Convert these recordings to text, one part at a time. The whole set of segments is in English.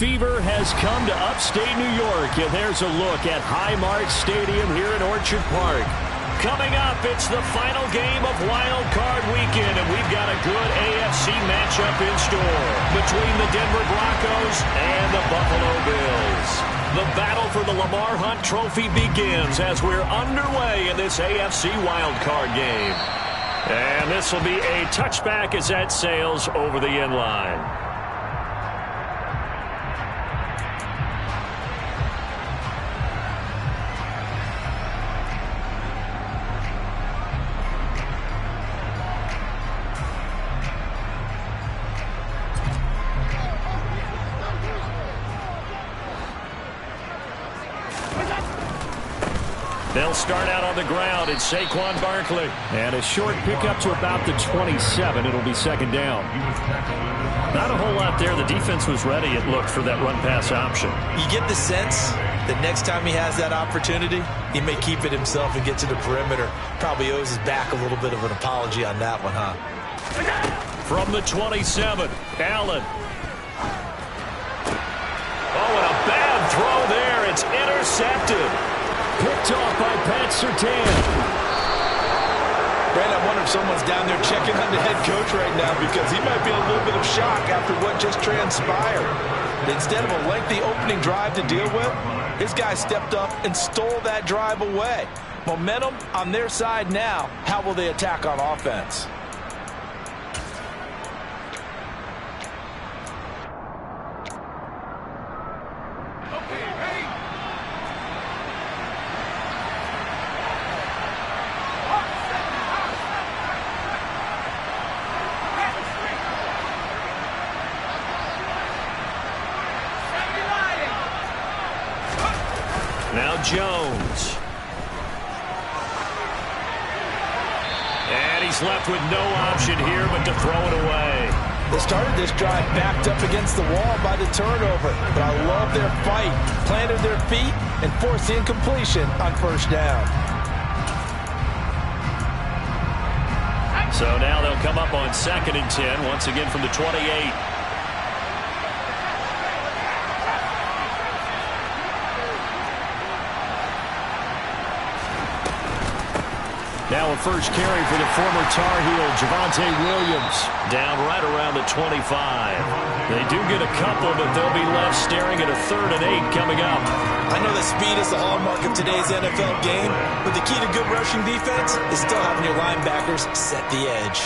fever has come to upstate New York, and there's a look at Highmark Stadium here in Orchard Park. Coming up, it's the final game of Wild Card Weekend, and we've got a good AFC matchup in store between the Denver Broncos and the Buffalo Bills. The battle for the Lamar Hunt Trophy begins as we're underway in this AFC Wild Card game. And this will be a touchback as that sails over the end line. They'll start out on the ground. It's Saquon Barkley. And a short pickup to about the 27. It'll be second down. Not a whole lot there. The defense was ready, it looked, for that run-pass option. You get the sense that next time he has that opportunity, he may keep it himself and get to the perimeter. Probably owes his back a little bit of an apology on that one, huh? From the 27, Allen. Oh, and a bad throw there. It's intercepted. Picked off by Pat Surtain. Brandon, I wonder if someone's down there checking on the head coach right now because he might be in a little bit of shock after what just transpired. Instead of a lengthy opening drive to deal with, his guy stepped up and stole that drive away. Momentum on their side now. How will they attack on offense? Now Jones. And he's left with no option here but to throw it away. They started this drive backed up against the wall by the turnover, but I love their fight. Planted their feet and forced the incompletion on first down. So now they'll come up on 2nd and 10, once again from the 28. Now a first carry for the former Tar Heel, Javonte Williams, down right around the 25. They do get a couple, but they'll be left staring at a 3rd and 8 coming up. I know that speed is the hallmark of today's NFL game, but the key to good rushing defense is still having your linebackers set the edge.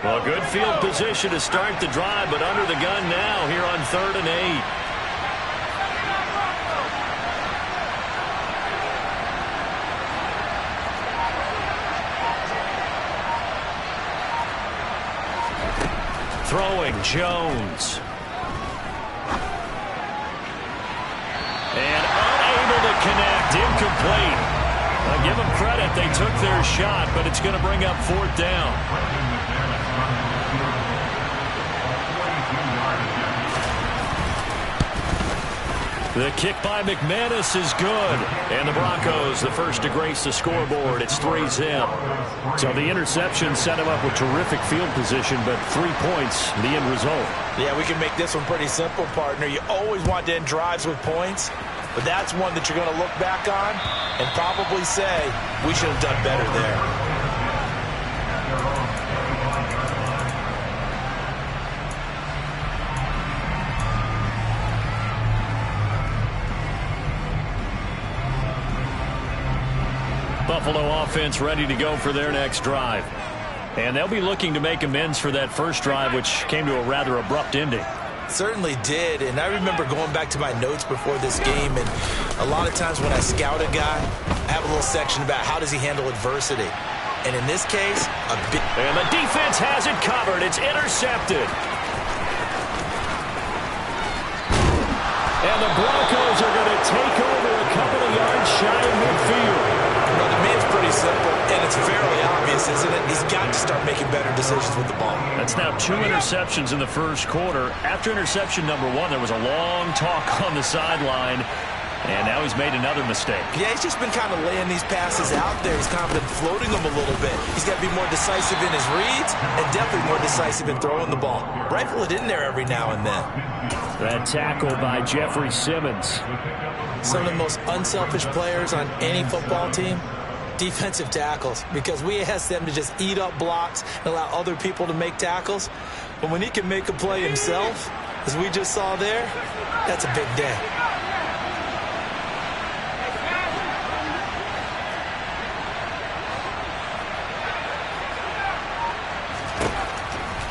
Well, good field position to start the drive, but under the gun now here on 3rd and 8. Throwing, Jones. And unable to connect, incomplete. I'll give them credit, they took their shot, but it's going to bring up 4th down. The kick by McManus is good. And the Broncos, the first to grace the scoreboard. It's 3-zip. So the interception set him up with terrific field position, but 3 points, the end result. Yeah, we can make this one pretty simple, partner. You always want to end drives with points, but that's one that you're going to look back on and probably say, we should have done better there. Buffalo offense ready to go for their next drive. And they'll be looking to make amends for that first drive, which came to a rather abrupt ending. Certainly did, and I remember going back to my notes before this game, and a lot of times when I scout a guy, I have a little section about how does he handle adversity. And in this case, a big... And the defense has it covered. It's intercepted. And the Broncos are going to take over a couple of yards shy of midfield. Well, the man's pretty simple, and it's fairly obvious, isn't it? He's got to start making better decisions with the ball. That's now 2 interceptions in the first quarter. After interception number 1, there was a long talk on the sideline. And now he's made another mistake. Yeah, he's just been kind of laying these passes out there. He's kind of been floating them a little bit. He's got to be more decisive in his reads and definitely more decisive in throwing the ball. Rifle it in there every now and then. That tackle by Jeffrey Simmons. Some of the most unselfish players on any football team, defensive tackles, because we ask them to just eat up blocks and allow other people to make tackles. But when he can make a play himself, as we just saw there, that's a big day.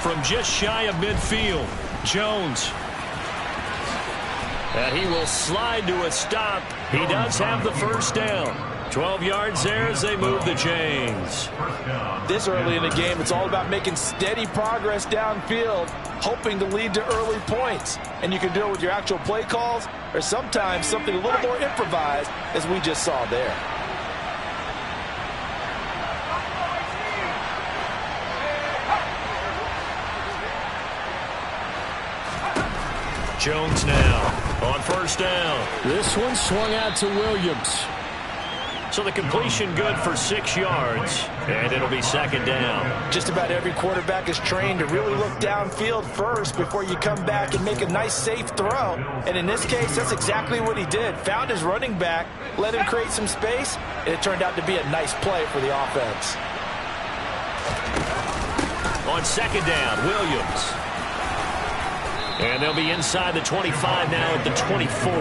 From just shy of midfield, Jones. And he will slide to a stop. He does have the first down. 12 yards there as they move the chains. This early in the game, it's all about making steady progress downfield, hoping to lead to early points. And you can do it with your actual play calls or sometimes something a little more improvised, as we just saw there. Jones now on first down. This one swung out to Williams. So the completion good for 6 yards, and it'll be second down. Just about every quarterback is trained to really look downfield first before you come back and make a nice, safe throw. And in this case, that's exactly what he did. Found his running back, let him create some space, and it turned out to be a nice play for the offense. On second down, Williams. And they'll be inside the 25 now at the 24.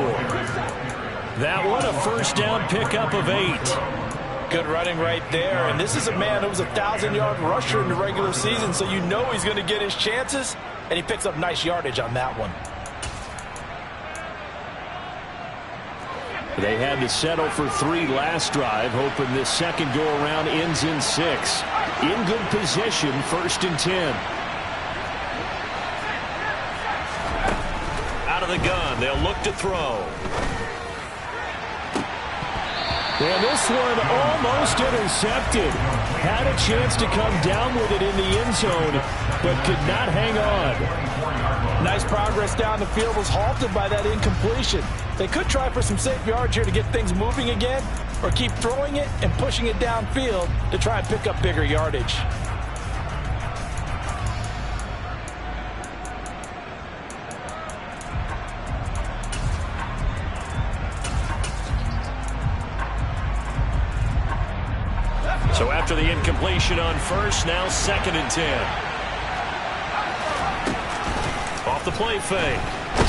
That one, a first down pickup of 8. Good running right there. And this is a man who was a 1,000-yard rusher in the regular season, so you know he's going to get his chances. And he picks up nice yardage on that one. They had to settle for 3 last drive, hoping this second go-around ends in 6. In good position, first and 10. Out of the gun, they'll look to throw. And this one almost intercepted. Had a chance to come down with it in the end zone, but could not hang on. Nice progress down the field, was halted by that incompletion. They could try for some safe yards here to get things moving again, or keep throwing it and pushing it downfield to try and pick up bigger yardage. So after the incompletion on first, now second and 10. Off the play fake,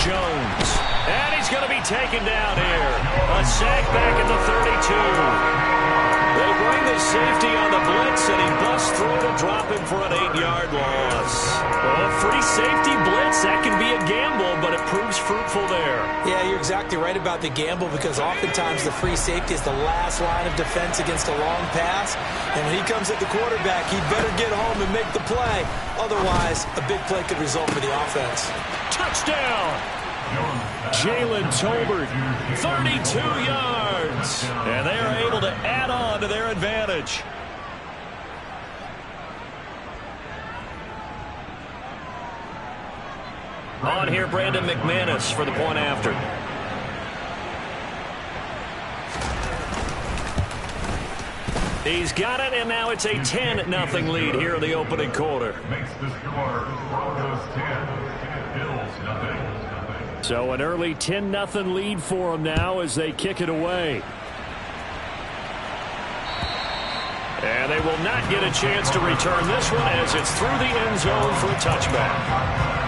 Jones. And he's going to be taken down here. A sack back at the 32. They bring the safety on the blitz, and he busts through to drop him for an 8-yard loss. Well, a free safety blitz, that can be a gamble, but it proves fruitful there. Yeah, you're exactly right about the gamble, because oftentimes the free safety is the last line of defense against a long pass. And when he comes at the quarterback, he'd better get home and make the play. Otherwise, a big play could result for the offense. Touchdown! Jalen Tolbert, 32 yards. And they are able to add on to their advantage. On here, Brandon McManus for the point after. He's got it, and now it's a 10-0 lead here in the opening quarter. Makes the score Broncos 10, Bills nothing. So an early 10-0 lead for them now as they kick it away. And they will not get a chance to return this one as it's through the end zone for a touchback.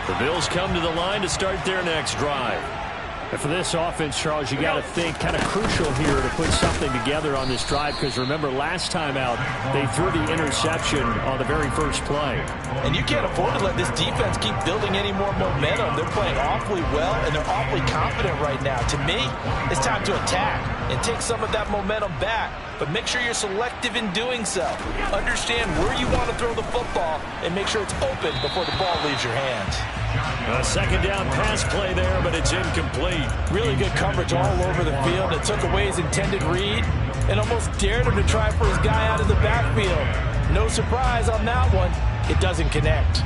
The Bills come to the line to start their next drive. And for this offense, Charles, you got to think kind of crucial here to put something together on this drive, because remember last time out they threw the interception on the very first play. And you can't afford to let this defense keep building any more momentum. They're playing awfully well, and they're awfully confident right now. To me, it's time to attack and take some of that momentum back, but make sure you're selective in doing so. Understand where you want to throw the football and make sure it's open before the ball leaves your hands. A second down pass play there, but it's incomplete. Really good coverage all over the field. It took away his intended read and almost dared him to try for his guy out of the backfield. No surprise on that one. it doesn't connect.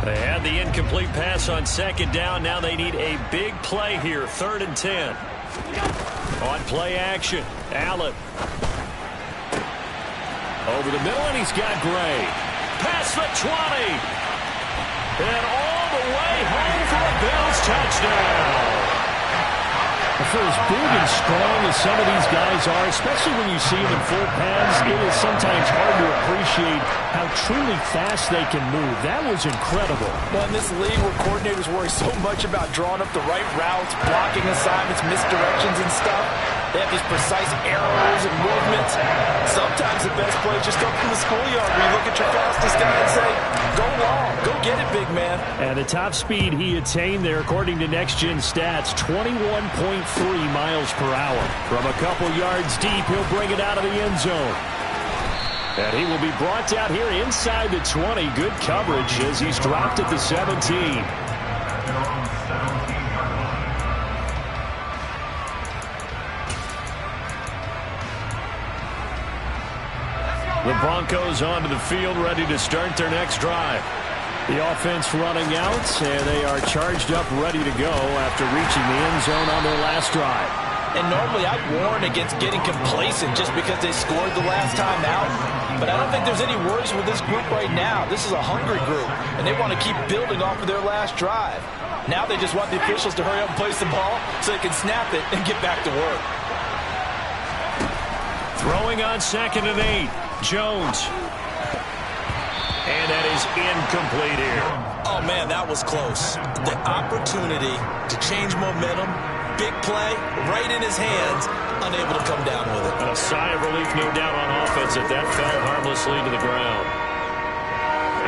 They had the incomplete pass on second down. Now they need a big play here. 3rd and 10. On play action, Allen. Over the middle, and he's got Gray. Past the 20. And all the way home for a Bills touchdown. For as big and strong as some of these guys are, especially when you see them in full pads, it is sometimes hard to appreciate how truly fast they can move. That was incredible. Well, in this league where coordinators worry so much about drawing up the right routes, blocking assignments, misdirections and stuff, they have these precise arrows and movements. Sometimes the best plays just come from the schoolyard where you look at your fastest guy and say, go long, go get it, big man. And the top speed he attained there, according to Next Gen Stats, 21.3 miles per hour. From a couple yards deep, he'll bring it out of the end zone. And he will be brought down here inside the 20. Good coverage as he's dropped at the 17. The Broncos onto the field, ready to start their next drive. The offense running out, and they are charged up, ready to go after reaching the end zone on their last drive. And normally I'd warn against getting complacent just because they scored the last time out. But I don't think there's any worries with this group right now. This is a hungry group, and they want to keep building off of their last drive. Now they just want the officials to hurry up and place the ball so they can snap it and get back to work. Throwing on 2nd and 8. Jones. And that is incomplete here. Oh, man, that was close. The opportunity to change momentum, big play, right in his hands, unable to come down with it. A sigh of relief, no doubt, on offense that fell harmlessly to the ground.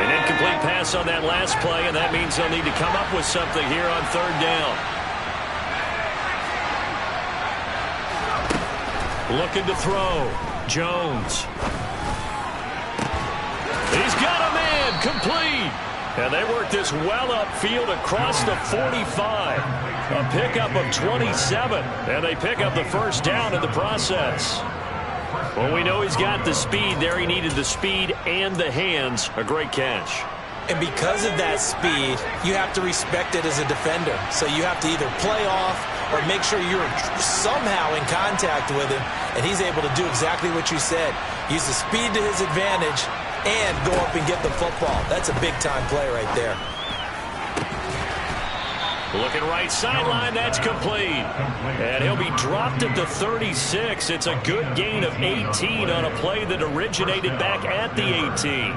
An incomplete pass on that last play, and that means they'll need to come up with something here on 3rd down. Looking to throw. Jones. He's got a man, complete. And they work this well upfield across the 45. A pickup of 27. And they pick up the first down in the process. Well, we know he's got the speed there. He needed the speed and the hands. A great catch. And because of that speed, you have to respect it as a defender. So you have to either play off or make sure you're somehow in contact with him. And he's able to do exactly what you said. Use the speed to his advantage and go up and get the football. That's a big-time play right there. Looking right sideline, that's complete. And he'll be dropped at the 36. It's a good gain of 18 on a play that originated back at the 18.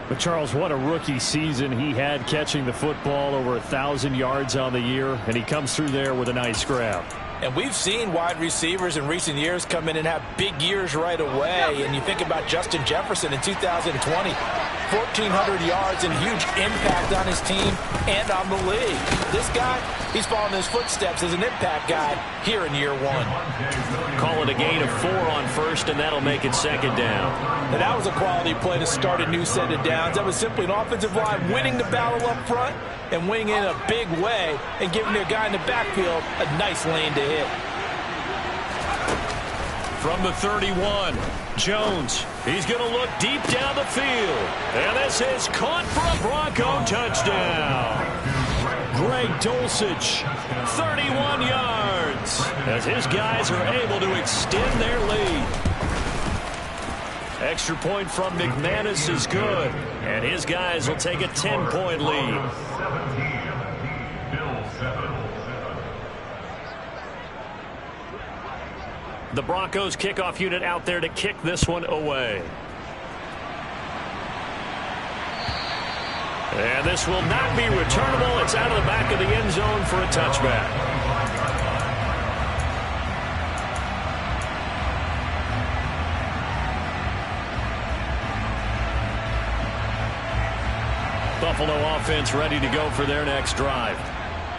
But, Charles, what a rookie season he had catching the football, over 1,000 yards on the year, and he comes through there with a nice grab. And we've seen wide receivers in recent years come in and have big years right away. And you think about Justin Jefferson in 2020, 1,400 yards and huge impact on his team and on the league. This guy, he's following his footsteps as an impact guy here in year 1. Call it a gain of 4 on first, and that'll make it 2nd down. And that was a quality play to start a new set of downs. That was simply an offensive line winning the battle up front and winning in a big way and giving their guy in the backfield a nice lane to hit. From the 31, Jones. He's going to look deep down the field. And this is caught for a Bronco touchdown. Greg Dulcich, 31 yards, as his guys are able to extend their lead. Extra point from McManus is good, and his guys will take a 10-point lead. The Broncos kickoff unit out there to kick this one away. And this will not be returnable. It's out of the back of the end zone for a touchback. Buffalo offense ready to go for their next drive.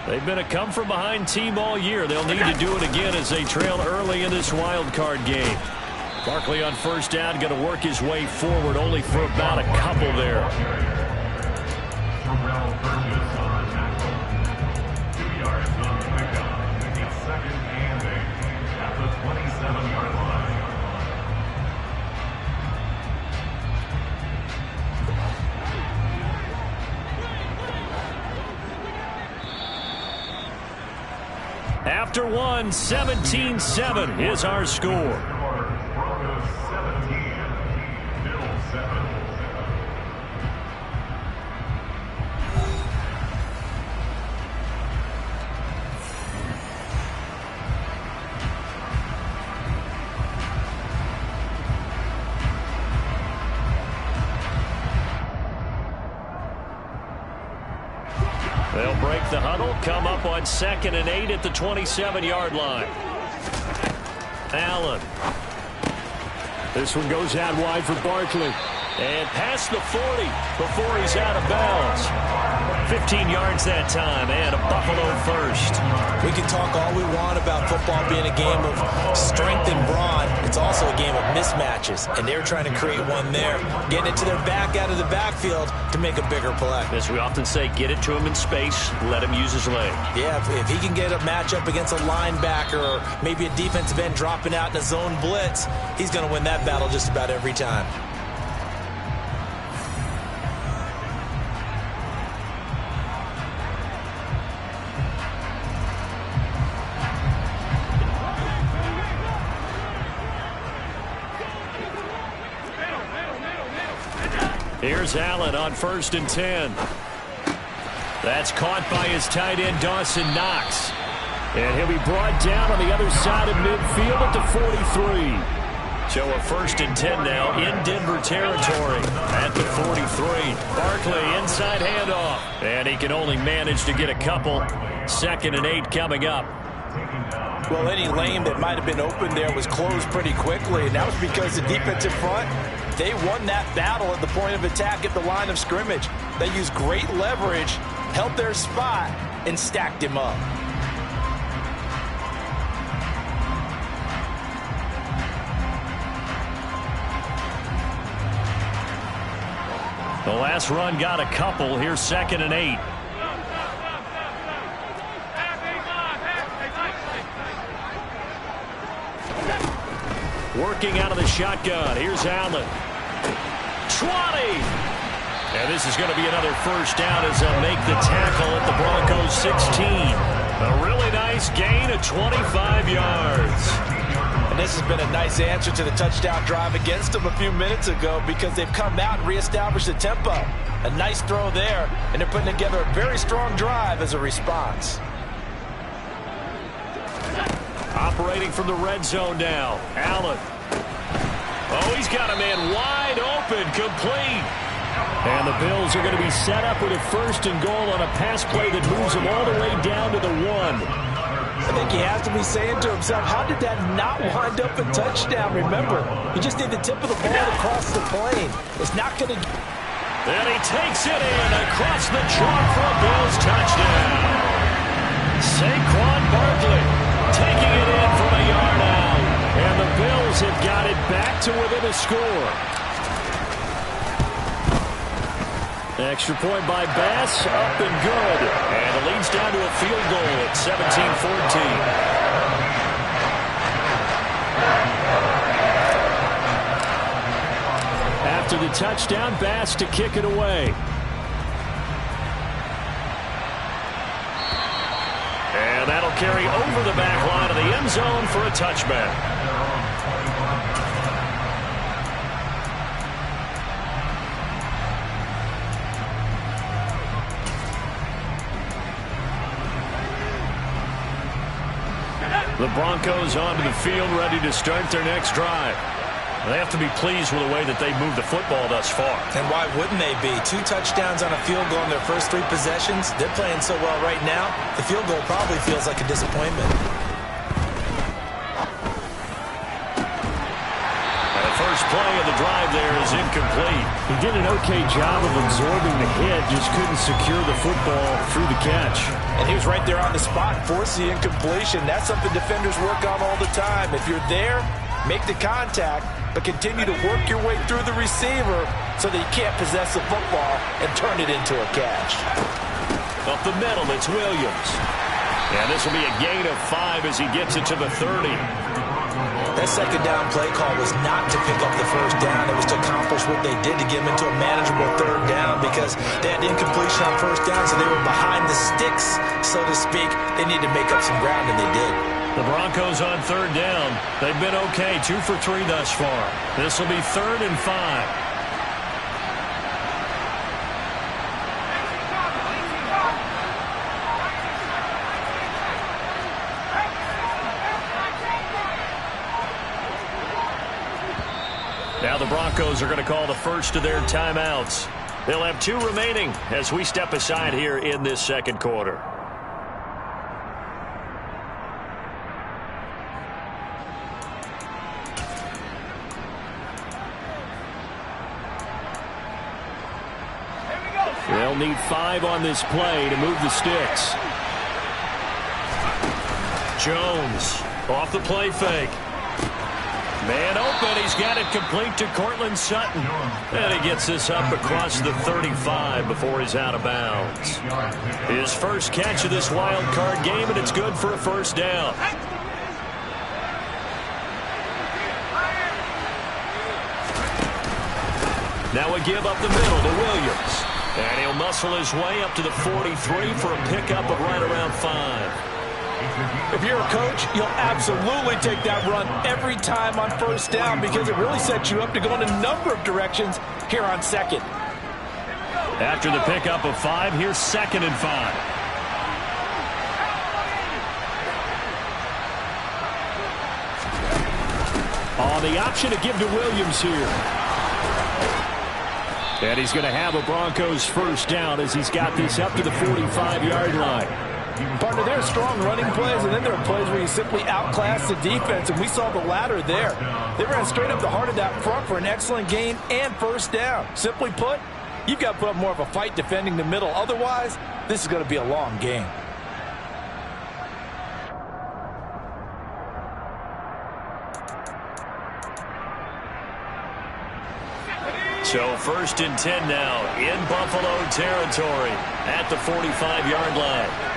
They've been a come-from-behind team all year. They'll need to do it again as they trail early in this wild card game. Barkley on first down, going to work his way forward, only for about a couple there. After one, 17-7 is our score. Broncos 17, Bills 7. They'll break the huddle, come up on 2nd and 8 at the 27-yard line. Allen. This one goes out wide for Barkley. And past the 40 before he's out of bounds. 15 yards that time, and a Buffalo first. We can talk all we want about football being a game of strength and brawn. It's also a game of mismatches, and they're trying to create one there. Getting it to their back out of the backfield to make a bigger play. As we often say, get it to him in space, let him use his leg. Yeah, if he can get a matchup against a linebacker or maybe a defensive end dropping out in a zone blitz, he's going to win that battle just about every time. Here's Allen on 1st and 10. That's caught by his tight end, Dawson Knox. And he'll be brought down on the other side of midfield at the 43. So a 1st and 10 now in Denver territory at the 43. Barkley inside handoff. And he can only manage to get a couple. 2nd and 8 coming up. Well, any lane that might have been open there was closed pretty quickly, and that was because the defensive front, they won that battle at the point of attack at the line of scrimmage. They used great leverage, held their spot, and stacked him up. The last run got a couple. Here's 2nd and 8. Working out of the shotgun. Here's Allen. 20. And this is going to be another first down as they'll make the tackle at the Broncos 16. A really nice gain of 25 yards. And this has been a nice answer to the touchdown drive against them a few minutes ago because they've come out and reestablished the tempo. A nice throw there, and they're putting together a very strong drive as a response. Operating from the red zone now. Allen. Oh, he's got a man wide open, complete. And the Bills are going to be set up with a 1st and goal on a pass play that moves them all the way down to the 1. I think he has to be saying to himself, how did that not wind up a touchdown? Remember, you just need the tip of the ball across the plane. It's not going to... And he takes it in across the chalk for a Bills touchdown. Saquon Barkley taking it in from a yard out. And the Bills have got it back to within a score. Extra point by Bass, up and good. And it leads down to a field goal at 17-14. After the touchdown, Bass to kick it away. And that'll carry over the back line of the end zone for a touchback. The Broncos onto the field, ready to start their next drive. They have to be pleased with the way that they've moved the football thus far. And why wouldn't they be? 2 touchdowns on a field goal in their first 3 possessions. They're playing so well right now, the field goal probably feels like a disappointment. And the first play of the drive there is incomplete. He did an okay job of absorbing the hit, just couldn't secure the football through the catch. And he was right there on the spot, forced the incompletion. That's something defenders work on all the time. If you're there, make the contact, but continue to work your way through the receiver so that you can't possess the football and turn it into a catch. Up the middle, it's Williams. And this will be a gain of 5 as he gets it to the 30. That second down play call was not to pick up the first down. It was to accomplish what they did to get them into a manageable 3rd down because they had incompletion on 1st down, so they were behind the sticks so to speak. They need to make up some ground, and they did. The Broncos on third down. They've been okay, 2 for 3 thus far. This will be 3rd and 5. Now the Broncos are going to call the first of their timeouts. They'll have 2 remaining as we step aside here in this second quarter. They'll need 5 on this play to move the sticks. Jones off the play fake. Man open, he's got it complete to Cortland Sutton. And he gets this up across the 35 before he's out of bounds. His first catch of this wild card game, and it's good for a first down. Now a give up the middle to Williams. And he'll muscle his way up to the 43 for a pickup of right around 5. If you're a coach, you'll absolutely take that run every time on first down because it really sets you up to go in a number of directions here on second. After the pickup of 5, here's 2nd and 5. On the option to give to Williams here. And he's going to have a Broncos first down as he's got this up to the 45-yard line. Partner, there are strong running plays, and then there are plays where you simply outclass the defense, and we saw the latter there. They ran straight up the heart of that front for an excellent gain and first down. Simply put, you've got to put up more of a fight defending the middle. Otherwise, this is going to be a long game. So 1st and 10 now in Buffalo territory at the 45-yard line.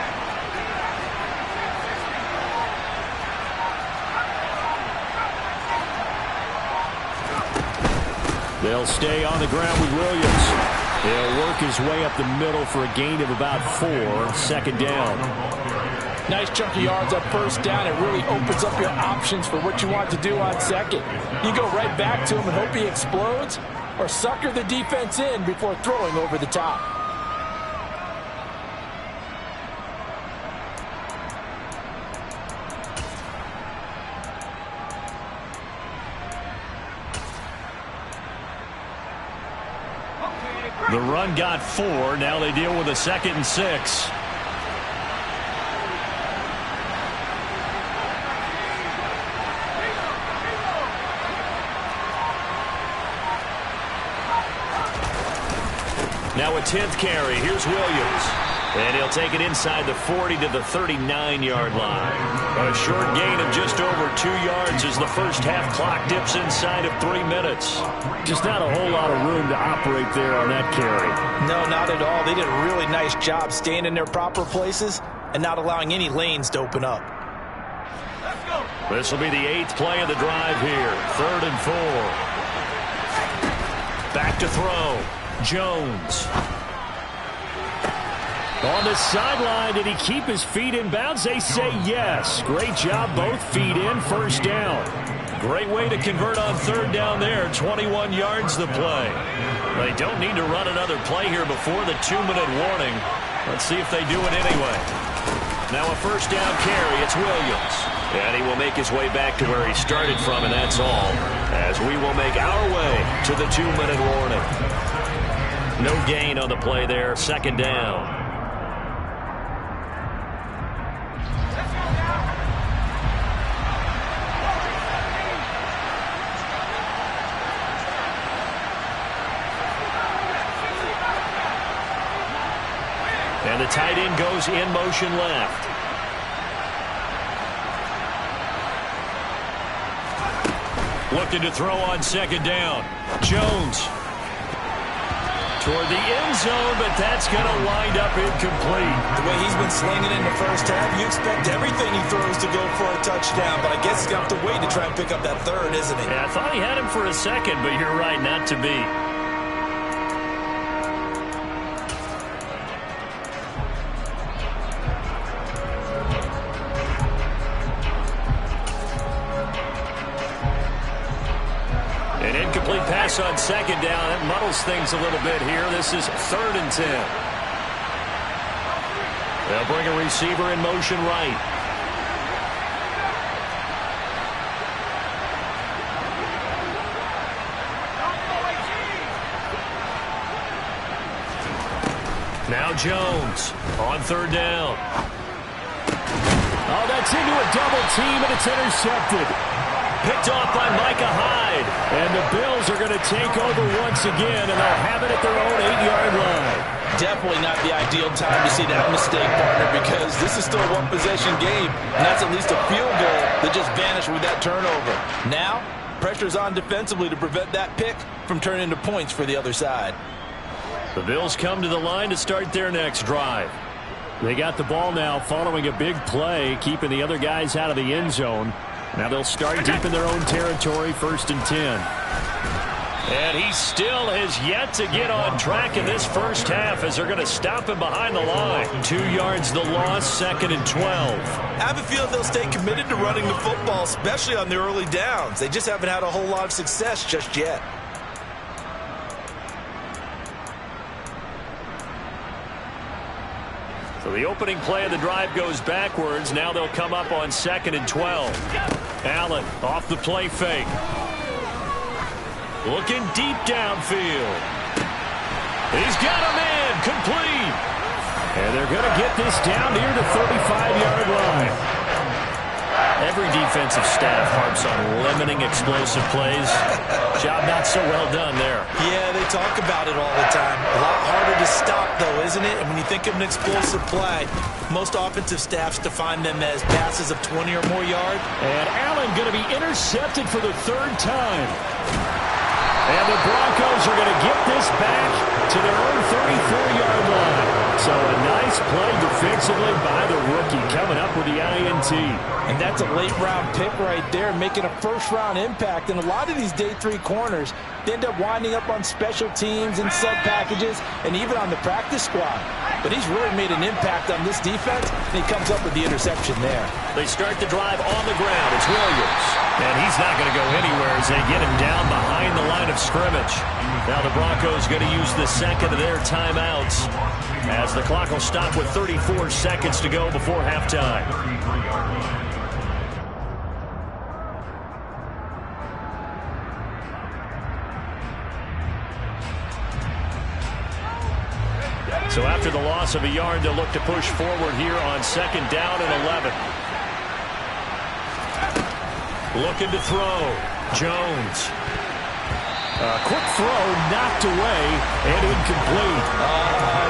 They'll stay on the ground with Williams. He'll work his way up the middle for a gain of about 4, 2nd down. Nice chunk of yards on first down. It really opens up your options for what you want to do on second. You go right back to him and hope he explodes, or sucker the defense in before throwing over the top. The run got 4. Now they deal with a 2nd and 6. Now a 10th carry. Here's Williams. And he'll take it inside the 40 to the 39-yard line. A short gain of just over 2 yards as the first half clock dips inside of 3 minutes. Just not a whole lot of room to operate there on that carry. No, not at all. They did a really nice job staying in their proper places and not allowing any lanes to open up. This will be the 8th play of the drive here. 3rd and 4. Back to throw. Jones. On the sideline, did he keep his feet in bounds? They say yes. Great job, both feet in, first down. Great way to convert on 3rd down there. 21 yards the play. They don't need to run another play here before the 2-minute warning. Let's see if they do it anyway. Now a first down carry. It's Williams. And he will make his way back to where he started from, and that's all. As we will make our way to the 2-minute warning. No gain on the play there. 2nd down. And the tight end goes in motion left. Looking to throw on 2nd down. Jones. Toward the end zone, but that's going to wind up incomplete. The way he's been slinging in the first half, you expect everything he throws to go for a touchdown, but I guess he's going to have to wait to try and pick up that 3rd, isn't he? Yeah, I thought he had him for a second, but you're right, not to be. loss on second down. That muddles things a little bit here. This is 3rd and 10. They'll bring a receiver in motion right. Now Jones on 3rd down. Oh, that's into a double team, and it's intercepted. Picked off by Micah Hyde. And the Bills are going to take over once again, and they'll have it at their own 8-yard line. Definitely not the ideal time to see that mistake, partner, because this is still a one-possession game, and that's at least a field goal that just vanished with that turnover. Now, pressure's on defensively to prevent that pick from turning into points for the other side. The Bills come to the line to start their next drive. They got the ball now following a big play, keeping the other guys out of the end zone. Now they'll start deep in their own territory, 1st and 10. And he still has yet to get on track in this first half as they're going to stop him behind the line. 2 yards the loss, 2nd and 12. I have a feeling they'll stay committed to running the football, especially on the early downs. They just haven't had a whole lot of success just yet. So the opening play of the drive goes backwards. Now they'll come up on 2nd and 12. Allen off the play fake. Looking deep downfield. He's got a man complete. And they're going to get this down near the 35-yard line. Every defensive staff harps on limiting explosive plays. Job not so well done there. Yeah, they talk about it all the time. A lot harder to stop, though, isn't it? And when you think of an explosive play, most offensive staffs define them as passes of 20 or more yards. And Allen going to be intercepted for the 3rd time. And the Broncos are going to get this back to their own 34-yard line. So a nice play defensively by the rookie coming up with the INT. And that's a late-round pick right there, making a first-round impact. And a lot of these day 3 corners, they end up winding up on special teams and sub-packages and even on the practice squad. But he's really made an impact on this defense, and he comes up with the interception there. They start the drive on the ground. It's Williams. And he's not going to go anywhere as they get him down behind the line of scrimmage. Now the Broncos going to use the 2nd of their timeouts as the clock will stop with 34 seconds to go before halftime. So after the loss of a yard, they'll look to push forward here on 2nd down and 11. Looking to throw. Jones. Quick throw knocked away and incomplete.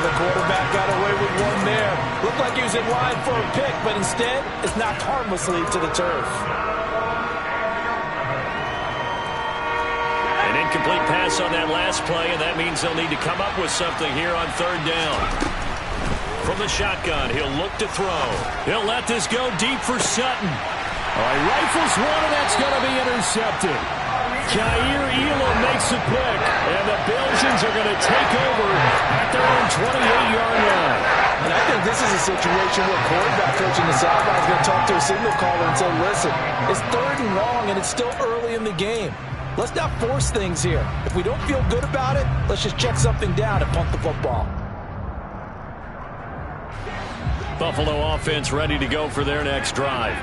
The quarterback got away with one there. Looked like he was in line for a pick, but instead it's knocked harmlessly to the turf. An incomplete pass on that last play, and that means they'll need to come up with something here on 3rd down. From the shotgun, he'll look to throw. He'll let this go deep for Sutton. All right, rifles one, and that's going to be intercepted. Jair Elam makes a pick, and the Belgians are going to take over at their own 28-yard line. And I think this is a situation where quarterback coach in the sideline is going to talk to a signal caller and say, listen, it's 3rd and long, and it's still early in the game. Let's not force things here. If we don't feel good about it, let's just check something down and punt the football. Buffalo offense ready to go for their next drive.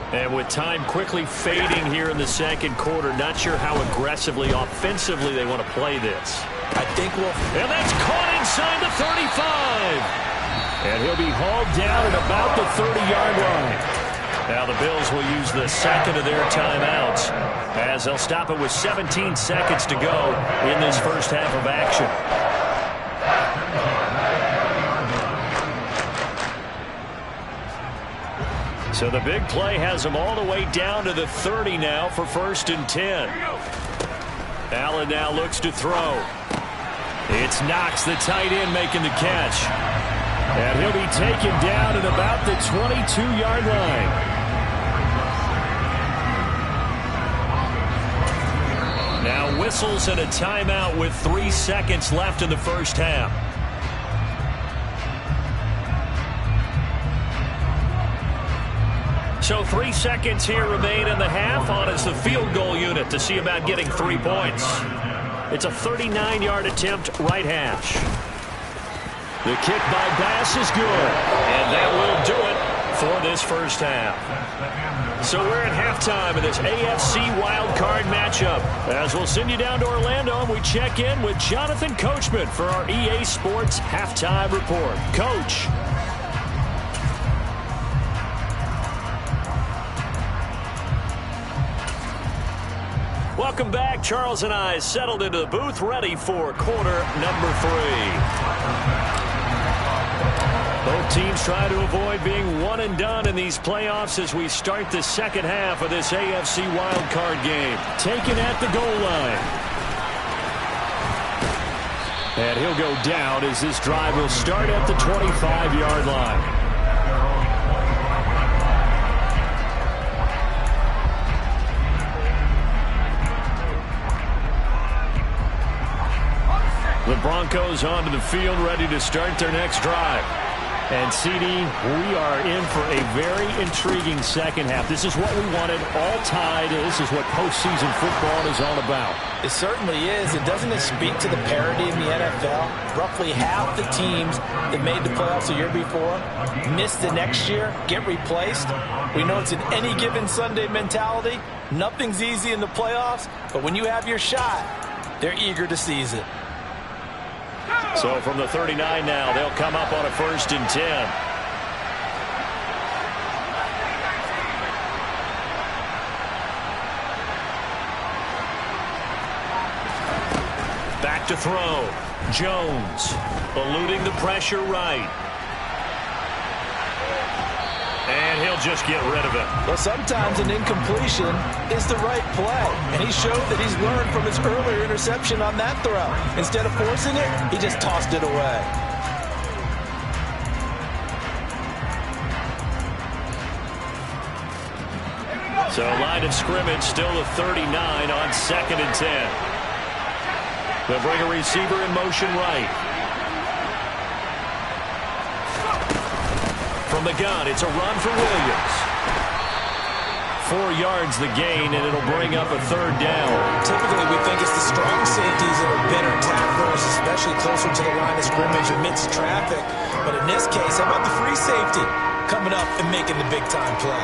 And with time quickly fading here in the 2nd quarter, not sure how aggressively, offensively they want to play this. I think we'll... And that's caught inside the 35. And he'll be hauled down at about the 30-yard line. Now the Bills will use the 2nd of their timeouts as they'll stop it with 17 seconds to go in this first half of action. So the big play has them all the way down to the 30 now for 1st and 10. Allen now looks to throw. It's Knox, the tight end, making the catch. And he'll be taken down at about the 22-yard line. Now whistles and a timeout with 3 seconds left in the first half. So 3 seconds here remain in the half on as the field goal unit to see about getting 3 points. It's a 39-yard attempt, right hash. The kick by Bass is good, and that will do it for this first half. So we're at halftime in this AFC wildcard matchup. As we'll send you down to Orlando, and we check in with Jonathan Coachman for our EA Sports Halftime Report. Coach. Welcome back. Charles and I settled into the booth, ready for quarter number 3. Both teams try to avoid being one and done in these playoffs as we start the second half of this AFC wildcard game. Taken at the goal line. And he'll go down as this drive will start at the 25-yard line. The Broncos onto the field, ready to start their next drive. And, CD, we are in for a very intriguing second half. This is what we wanted, all tied. This is what postseason football is all about. It certainly is. And doesn't it speak to the parity in the NFL? Roughly half the teams that made the playoffs the year before miss the next year, get replaced. We know it's an any given Sunday mentality. Nothing's easy in the playoffs, but when you have your shot, they're eager to seize it. So from the 39 now, they'll come up on a 1st and 10. Back to throw. Jones eluding the pressure right. And he'll just get rid of it. Well, sometimes an incompletion is the right play. And he showed that he's learned from his earlier interception on that throw. Instead of forcing it, he just tossed it away. So line of scrimmage still the 39 on 2nd and 10. They'll bring a receiver in motion right. From the gun, it's a run for Williams. 4 yards the gain, and it'll bring up a 3rd down. Typically, we think it's the strong safeties that are better tacklers, especially closer to the line of scrimmage amidst traffic. But in this case, how about the free safety coming up and making the big-time play?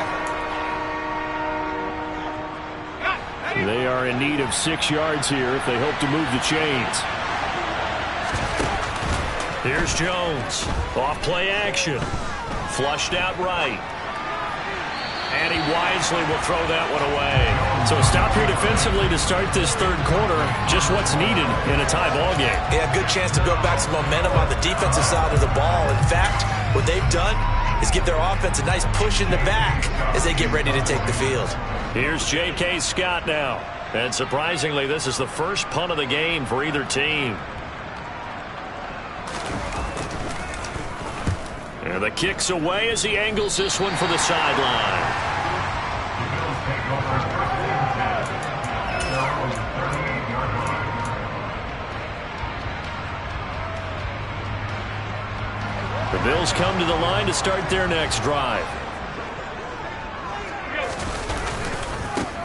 They are in need of 6 yards here if they hope to move the chains. Here's Jones. Off play action. Flushed out right. And he wisely will throw that one away. So stop here defensively to start this 3rd quarter. Just what's needed in a tie ball game. Yeah, good chance to build back some momentum on the defensive side of the ball. In fact, what they've done is give their offense a nice push in the back as they get ready to take the field. Here's J.K. Scott now. And surprisingly, this is the first punt of the game for either team. And the kick's away as he angles this one for the sideline. The Bills come to the line to start their next drive.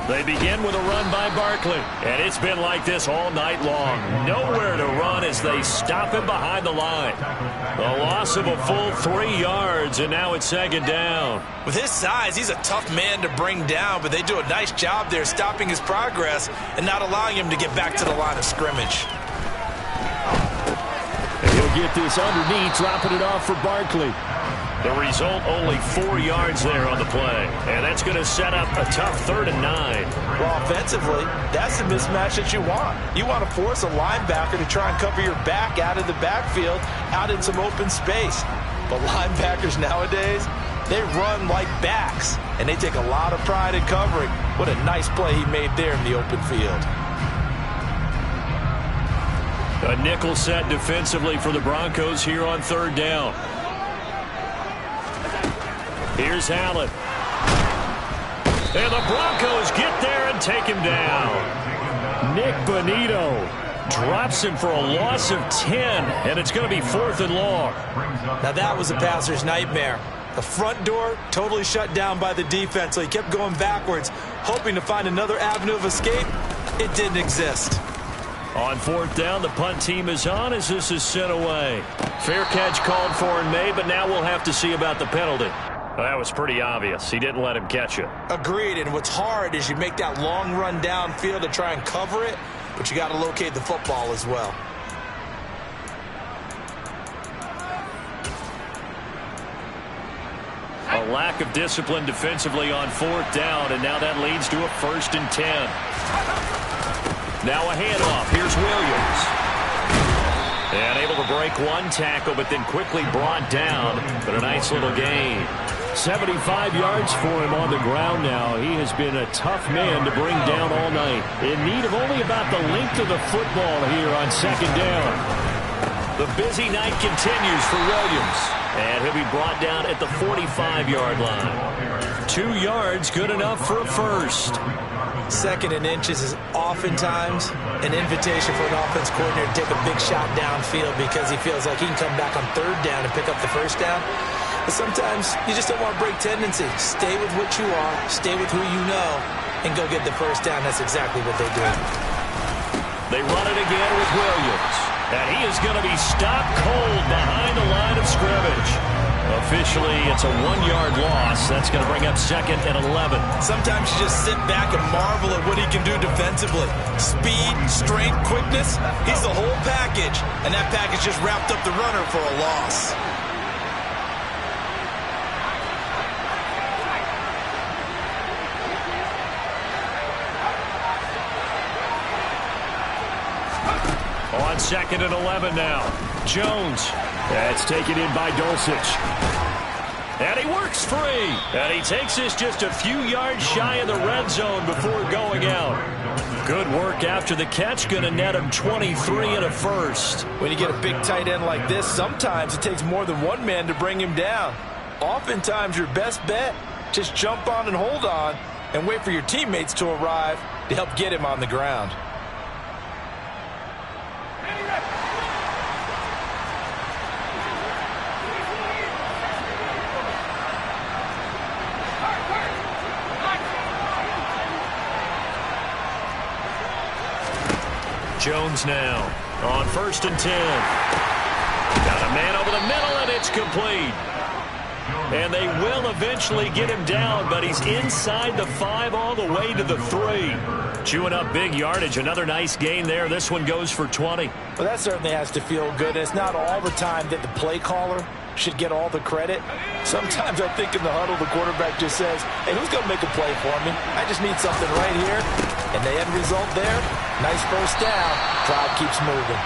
They begin with a run by Barkley. And it's been like this all night long. Nowhere to run as they stop him behind the line. A loss of a full 3 yards, and now it's 2nd down. With his size, he's a tough man to bring down, but they do a nice job there stopping his progress and not allowing him to get back to the line of scrimmage. And he'll get this underneath, dropping it off for Barkley. The result, only 4 yards there on the play. And that's going to set up a tough 3rd and 9. Well, offensively, that's the mismatch that you want. You want to force a linebacker to try and cover your back out of the backfield, out in some open space. But linebackers nowadays, they run like backs, and they take a lot of pride in covering. What a nice play he made there in the open field. A nickel set defensively for the Broncos here on 3rd down. Here's Allen. And the Broncos get there and take him down. Nick Bonito drops him for a loss of 10, and it's going to be 4th and long. Now that was a passer's nightmare. The front door totally shut down by the defense, so he kept going backwards, hoping to find another avenue of escape. It didn't exist. On fourth down, the punt team is on as this is sent away. Fair catch called for and made, but now we'll have to see about the penalty. Well, that was pretty obvious. He didn't let him catch it. Agreed, and what's hard is you make that long run downfield to try and cover it, but you got to locate the football as well. A lack of discipline defensively on fourth down, and now that leads to a 1st and 10. Now a handoff. Here's Williams. And able to break one tackle, but then quickly brought down. But a nice little gain. 75 yards for him on the ground now. He has been a tough man to bring down all night. In need of only about the length of the football here on 2nd down. The busy night continues for Williams. And he'll be brought down at the 45-yard line. 2 yards, good enough for a first. 2nd and inches is oftentimes an invitation for an offense coordinator to take a big shot downfield because he feels like he can come back on 3rd down and pick up the 1st down. But sometimes you just don't want to break tendency. Stay with what you are, stay with who you know, and go get the 1st down. That's exactly what they did. They run it again with Williams. And he is going to be stopped cold behind the line of scrimmage. Officially, it's a 1-yard loss. That's going to bring up 2nd and 11. Sometimes you just sit back and marvel at what he can do defensively. Speed, strength, quickness, he's the whole package. And that package just wrapped up the runner for a loss. On 2nd and 11 now. Jones. That's taken in by Dulcich. And he works free. And he takes this just a few yards shy of the red zone before going out. Good work after the catch. Going to net him 23 and a first. When you get a big tight end like this, sometimes it takes more than one man to bring him down. Oftentimes, your best bet, just jump on and hold on and wait for your teammates to arrive to help get him on the ground. Jones now on 1st and 10. Got a man over the middle, and it's complete. And they will eventually get him down, but he's inside the 5 all the way to the 3. Chewing up big yardage. Another nice gain there. This one goes for 20. Well, that certainly has to feel good. It's not all the time that the play caller should get all the credit. Sometimes I think in the huddle, the quarterback just says, hey, who's going to make a play for me? I just need something right here. And the end result there, nice 1st down. Drive keeps moving.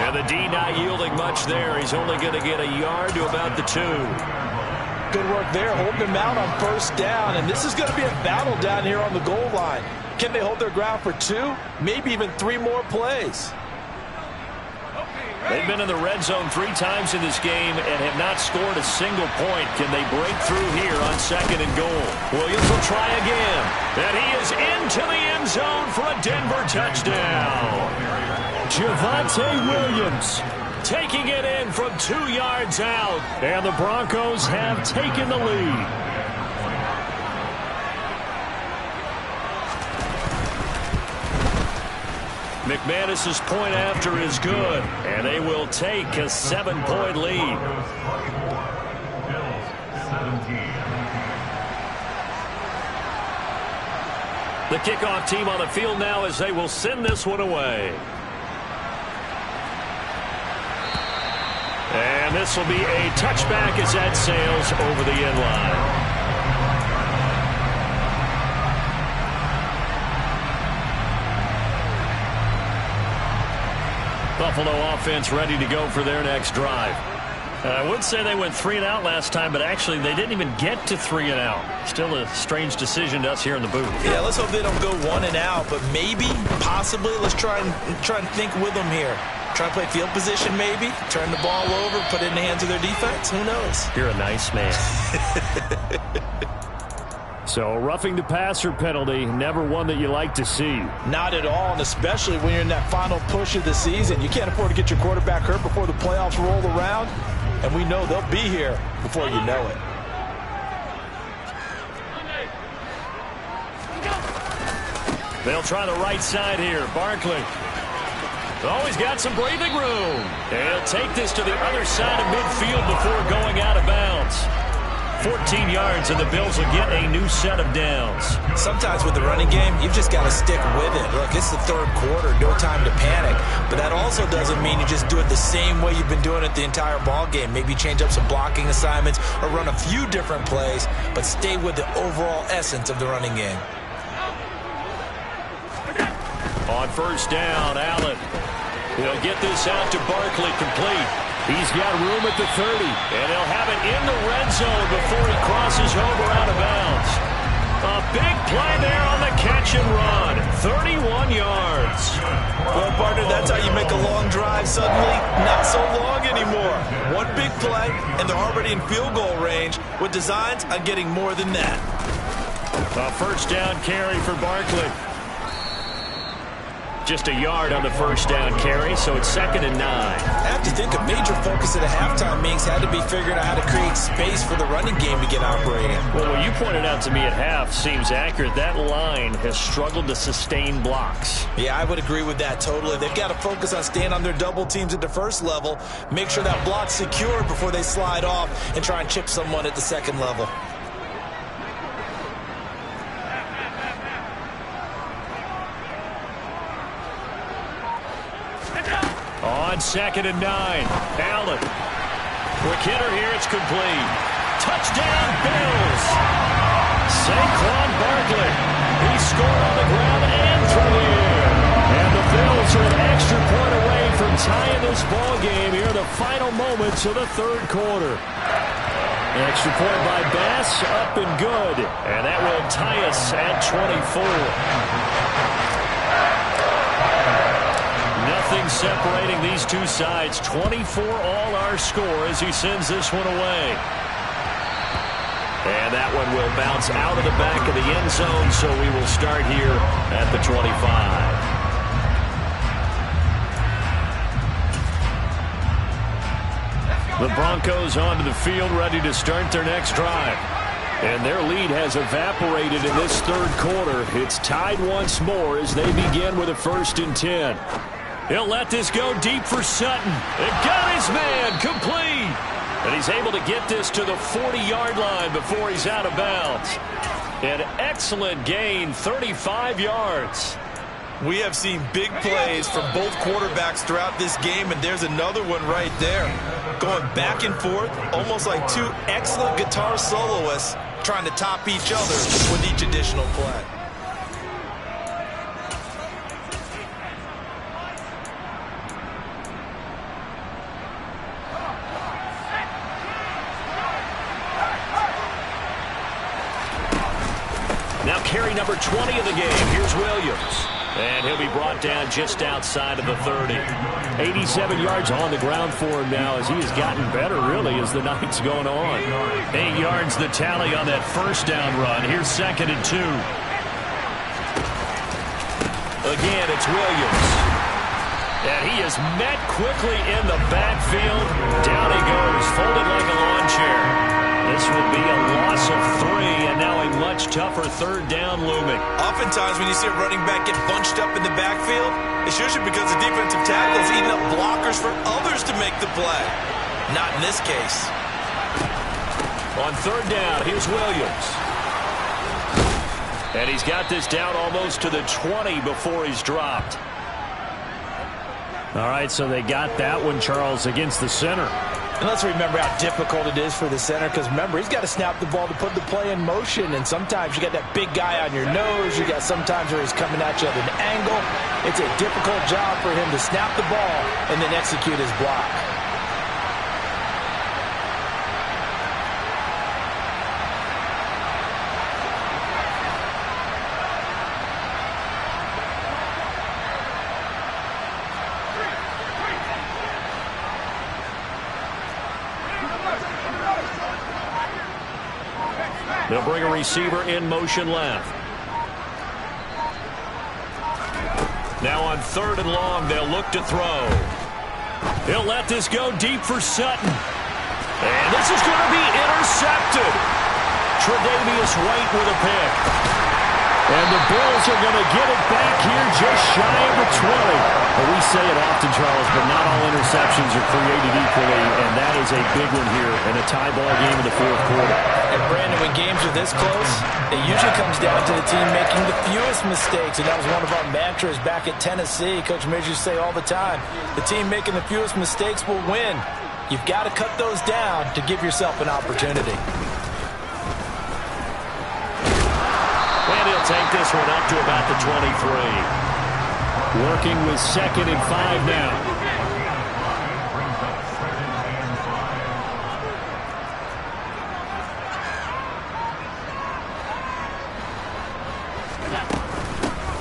And the D not yielding much there. He's only going to get a yard to about the 2. Good work there, holding him out on 1st down. And this is going to be a battle down here on the goal line. Can they hold their ground for 2, maybe even 3 more plays? They've been in the red zone 3 times in this game and have not scored a single point. Can they break through here on 2nd and goal? Williams will try again. And he is into the end zone for a Denver touchdown. Javonte Williams taking it in from 2 yards out. And the Broncos have taken the lead. McManus's point after is good, and they will take a 7-point lead. The kickoff team on the field now as they will send this one away. And this will be a touchback as that sails over the end line. Buffalo offense ready to go for their next drive. I would say they went 3 and out last time, but actually they didn't even get to 3 and out. Still a strange decision to us here in the booth. Yeah, let's hope they don't go 1 and out, but maybe, possibly, let's try and think with them here. Try to play field position maybe, turn the ball over, put it in the hands of their defense. Who knows? You're a nice man. So, roughing the passer penalty, never one that you like to see. Not at all, and especially when you're in that final push of the season. You can't afford to get your quarterback hurt before the playoffs roll around, and we know they'll be here before you know it. They'll try the right side here. Barkley. Oh, he's got some breathing room. He'll take this to the other side of midfield before going out of bounds. 14 yards, and the Bills will get a new set of downs. Sometimes with the running game, you've just got to stick with it. Look, it's the third quarter, no time to panic. But that also doesn't mean you just do it the same way you've been doing it the entire ball game. Maybe change up some blocking assignments or run a few different plays, but stay with the overall essence of the running game. On first down, Allen. He'll get this out to Barkley, complete. He's got room at the 30, and he'll have it in the red zone before he crosses over out of bounds. A big play there on the catch and run. 31 yards. Well, partner, that's how you make a long drive suddenly not so long anymore. One big play, and they're already in field goal range with designs on getting more than that. A first down carry for Barkley. Just a yard on the first down carry, so it's 2nd and 9. I have to think a major focus at a halftime means had to be figuring out how to create space for the running game to get operating. Well, what you pointed out to me at half seems accurate. That line has struggled to sustain blocks. Yeah, I would agree with that totally. They've got to focus on staying on their double teams at the first level, make sure that block's secured before they slide off and try and chip someone at the second level. On 2nd and 9, Allen. Quick hitter here, it's complete. Touchdown, Bills. Saquon Barkley. He scored on the ground and through the air. And the Bills are an extra point away from tying this ball game here in the final moments of the third quarter. An extra point by Bass, up and good. And that will tie us at 24. Nothing separating these two sides. 24 all our score as he sends this one away. And that one will bounce out of the back of the end zone, so we will start here at the 25. The Broncos onto the field, ready to start their next drive. And their lead has evaporated in this third quarter. It's tied once more as they begin with a 1st and 10. He'll let this go deep for Sutton. It got his man complete. And he's able to get this to the 40-yard line before he's out of bounds. An excellent gain, 35 yards. We have seen big plays from both quarterbacks throughout this game, and there's another one right there. Going back and forth, almost like two excellent guitar soloists trying to top each other with each additional play. Now carry number 20 of the game. Here's Williams. And he'll be brought down just outside of the 30. 87 yards on the ground for him now as he has gotten better, really, as the night's going on. 8 yards the tally on that first down run. Here's 2nd and 2. Again, it's Williams. And he is met quickly in the backfield. Down he goes, folded like a lawn chair. This will be a loss of 3, and now a much tougher third down looming. Oftentimes when you see a running back get bunched up in the backfield, it's usually because the defensive tackle is eating up blockers for others to make the play. Not in this case. On third down, here's Williams. And he's got this down almost to the 20 before he's dropped. All right, so they got that one, Charles, against the center. And let's remember how difficult it is for the center, because remember, he's got to snap the ball to put the play in motion, and sometimes you got that big guy on your nose. You got sometimes where he's coming at you at an angle. It's a difficult job for him to snap the ball and then execute his block. They'll bring a receiver in motion left. Now on 3rd and long, they'll look to throw. He'll let this go deep for Sutton. And this is going to be intercepted. Tre'Davious White with a pick. And the Bills are going to get it back here just shy of the 20. Well, we say it often, Charles, but not all interceptions are created equally, and that is a big one here in a tie ball game in the fourth quarter. And Brandon, when games are this close, it usually comes down to the team making the fewest mistakes, and that was one of our mantras back at Tennessee. Coach Midge used to say all the time, the team making the fewest mistakes will win. You've got to cut those down to give yourself an opportunity. And he'll take this one up to about the 23. Working with 2nd and 5 now.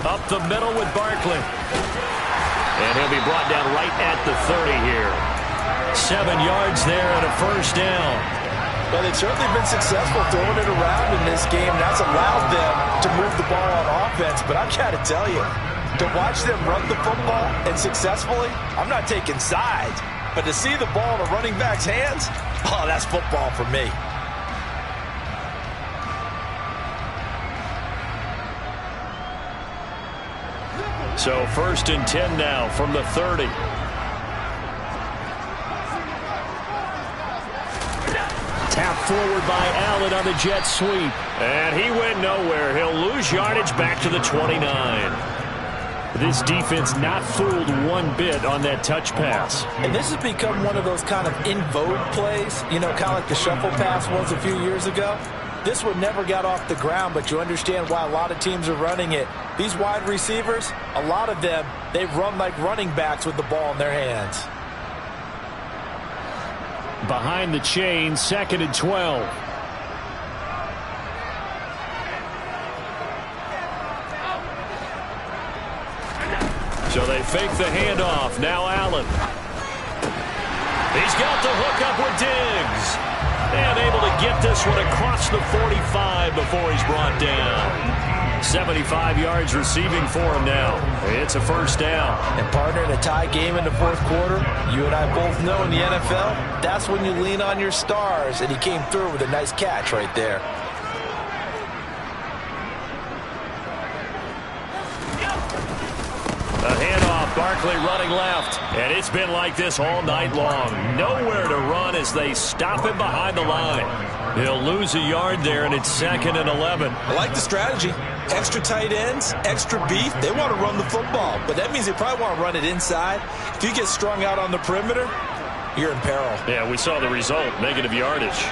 Up the middle with Barkley. And he'll be brought down right at the 30 here. 7 yards there and a first down. Well, they've certainly been successful throwing it around in this game. That's allowed them to move the ball on offense. But I've got to tell you, to watch them run the football and successfully, I'm not taking sides. But to see the ball in a running back's hands, oh, that's football for me. So 1st and 10 now from the 30. Tap forward by Allen on the jet sweep. And he went nowhere. He'll lose yardage back to the 29. This defense not fooled one bit on that touch pass. And this has become one of those kind of in vogue plays, you know, kind of like the shuffle pass was a few years ago. This one never got off the ground, but you understand why a lot of teams are running it. These wide receivers, a lot of them, they run like running backs with the ball in their hands. Behind the chain, 2nd and 12. So they fake the handoff. Now Allen. He's got the hook up with Diggs. And able to get this one across the 45 before he's brought down. 75 yards receiving for him now. It's a first down. And partner, in a tie game in the fourth quarter, you and I both know in the NFL, that's when you lean on your stars. And he came through with a nice catch right there. A handoff, Barkley running left. And it's been like this all night long. Nowhere to run as they stop him behind the line. He'll lose a yard there, and it's 2nd and 11. I like the strategy. Extra tight ends, extra beef. They want to run the football, but that means they probably want to run it inside. If you get strung out on the perimeter, you're in peril. Yeah, we saw the result, negative yardage.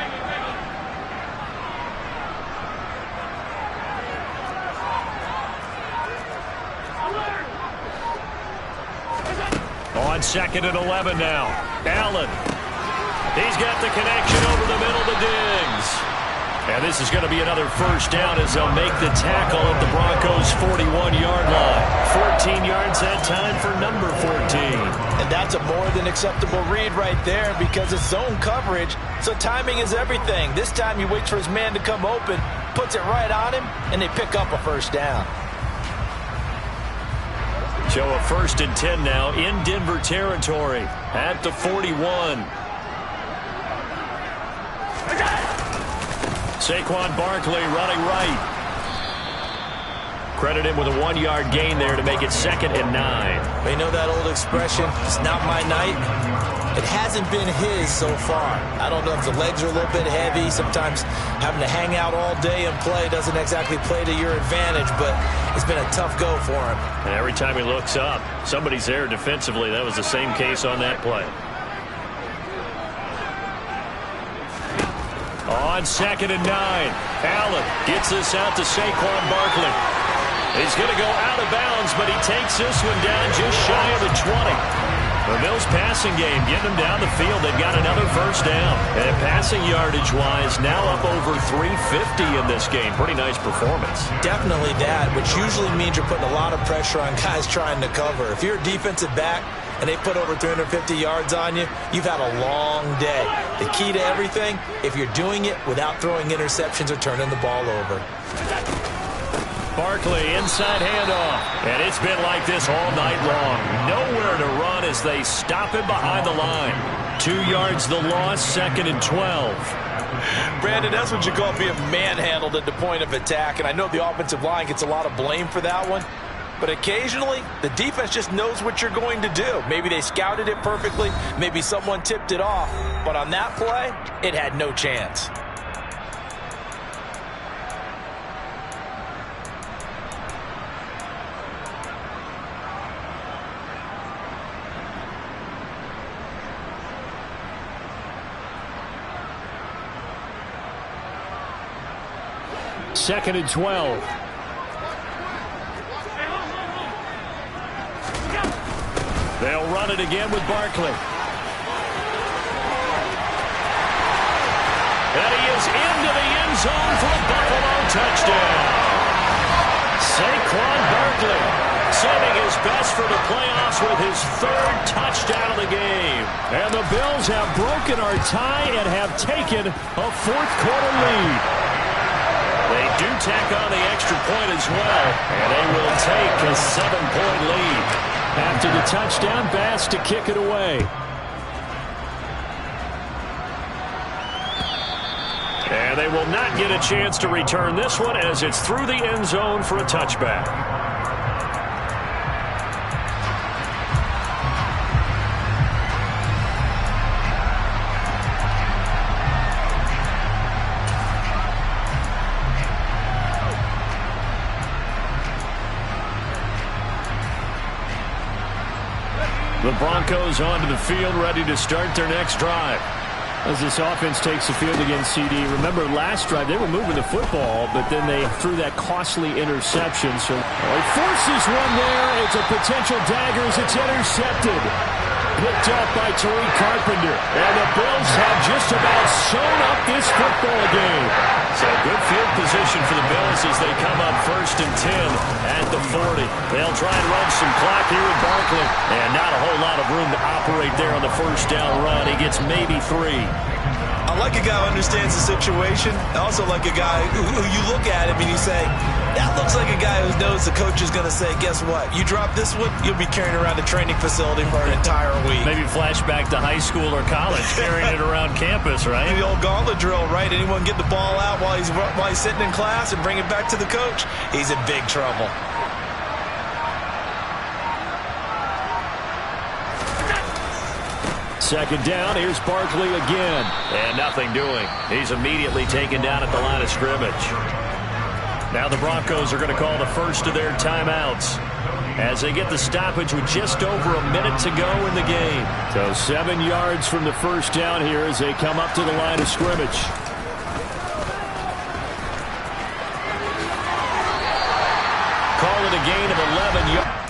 On 2nd and 11 now. Allen. He's got the connection over the middle to Diggs. And this is going to be another first down as they'll make the tackle at the Broncos' 41-yard line. 14 yards that time for number 14. And that's a more than acceptable read right there because it's zone coverage, so timing is everything. This time he waits for his man to come open, puts it right on him, and they pick up a first down. So a 1st and 10 now in Denver territory at the 41. Saquon Barkley running right. Credit him with a 1-yard gain there to make it 2nd and 9. You know that old expression, it's not my night? It hasn't been his so far. I don't know if the legs are a little bit heavy. Sometimes having to hang out all day and play doesn't exactly play to your advantage, but it's been a tough go for him. And every time he looks up, somebody's there defensively. That was the same case on that play. On 2nd and 9, Allen gets this out to Saquon Barkley. He's going to go out of bounds, but he takes this one down just shy of the 20. The Bills passing game getting them down the field. They've got another first down. And passing yardage-wise, now up over 350 in this game. Pretty nice performance. Definitely that, which usually means you're putting a lot of pressure on guys trying to cover. If you're a defensive back and they put over 350 yards on you, you've had a long day. The key to everything, if you're doing it without throwing interceptions or turning the ball over. Barkley, inside handoff. And it's been like this all night long. Nowhere to run as they stop him behind the line. 2 yards the loss, 2nd and 12. Brandon, that's what you call being manhandled at the point of attack, and I know the offensive line gets a lot of blame for that one, but occasionally the defense just knows what you're going to do. Maybe they scouted it perfectly, maybe someone tipped it off, but on that play, it had no chance. Second and 12. They'll run it again with Barkley. And he is into the end zone for a Buffalo touchdown. Saquon Barkley saving his best for the playoffs with his 3rd touchdown of the game. And the Bills have broken our tie and have taken a 4th quarter lead. They do tack on the extra point as well, and they will take a 7-point lead. After the touchdown, Bass to kick it away. And they will not get a chance to return this one as it's through the end zone for a touchback. The Broncos onto the field, ready to start their next drive. As this offense takes the field against CD. Remember last drive, they were moving the football, but then they threw that costly interception. So he forces one there. It's a potential dagger as it's intercepted. Picked up by Tariq Carpenter. And the Bills have just about sewn up this football game. So good field position for the Bills as they come up 1st and 10 at the 40. They'll try and run some clock here with Barkley. And not a whole lot of room to operate there on the 1st down run. He gets maybe 3. I like a guy who understands the situation. I also like a guy who you look at him and you say, that looks like a guy who knows the coach is going to say, guess what? You drop this one, you'll be carrying around a training facility for an entire week. Maybe flashback to high school or college, carrying it around campus, right? The old gauntlet drill, right? Anyone get the ball out while he's sitting in class and bring it back to the coach? He's in big trouble. Second down, here's Barkley again. And nothing doing. He's immediately taken down at the line of scrimmage. Now the Broncos are going to call the first of their timeouts as they get the stoppage with just over a minute to go in the game. So 7 yards from the 1st down here as they come up to the line of scrimmage. Call it a gain of 11 yards.